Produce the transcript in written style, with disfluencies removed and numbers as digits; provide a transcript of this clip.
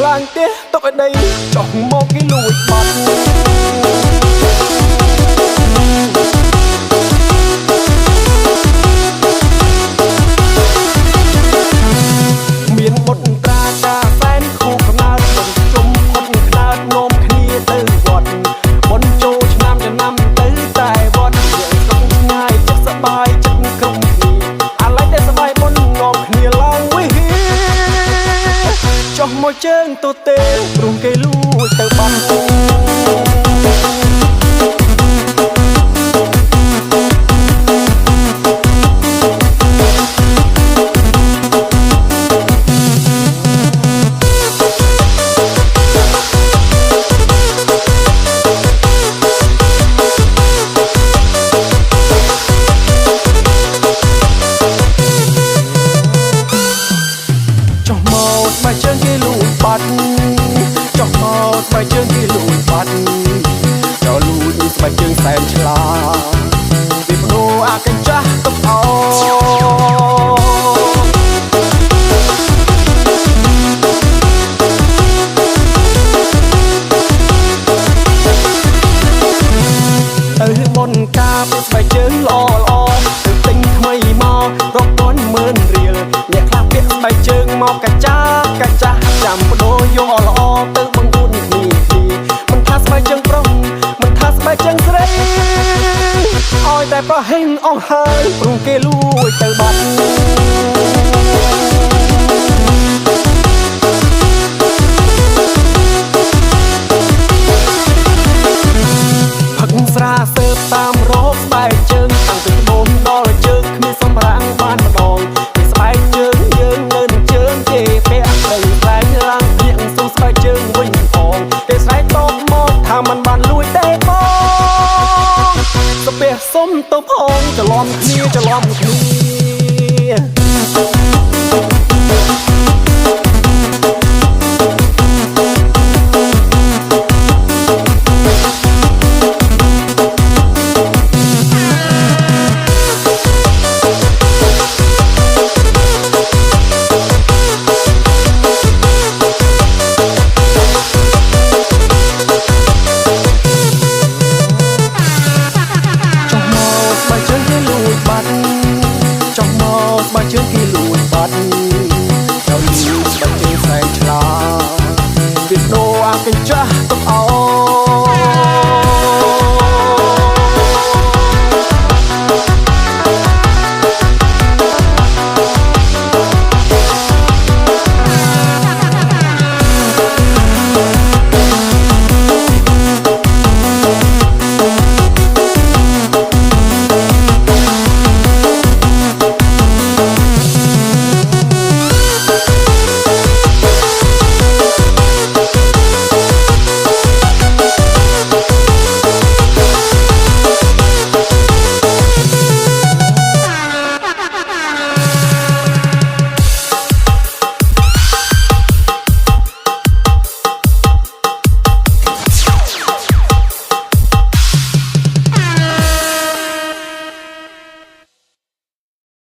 ឡើងទេទុកឲ្យដីចុះមកគេលួចបាត់មានបុតត្រាការសែនខូកំណើតបុនជុំផុតខ្នើតនោមគ្នាទៅវត្តបុនចូលឆ្នាំចំណាំទៅតែវត្តយើងស្រុកឆ្ងាយចិត្តសបាយចិត្តក្រុមគ្នាអាឡ័យតែសបាយបុនងំគ្នាឡើងវិញចុះមកជើងទូទេព្រោះគេលួចទៅបាត់បើជើងគេលួចបាត់ចុះមកបើជើងគេលួចបាត់ចូលលួចស្បែកជើងសែនឆ្លាវាបដូរអាកញ្ចាស់ទុកអោទៅបនការពីស្បែកជើងល្អល្អទៅទិញថ្មីមករក100,000រៀលអ្នកខ្លះពាក់ស្បែកជើងមកកាចាចាំបដូរយកល្អទៅបង្អួនគ្នាមិនថាស្បែកជើងប្រុសមិនថាស្បែកជើងស្រីឲ្យតែប្រហែងអស់ហើយព្រោះគេលួចទៅបាត់ផឹកស្រាសើបតាមរោគស្បែកជើងតាំងពីត្បូងដល់ជើងគ្មានសម្រាំងបានម្ដងពីស្បែកជើងយើងនៅនឹងជើងគេពាក់ត្រីខ្លែងឡើងៀងសួរស្បែកជើងវិញផងគេស្រែកតបមកថាมันបានលួចទេបងស្ពះសុំទៅផងច្រឡំគ្នាបើជើងគេលួចបាត់ចូលលួចស្បែកជើងសែនឆ្លាវាបដូរអាកញ្ចាស់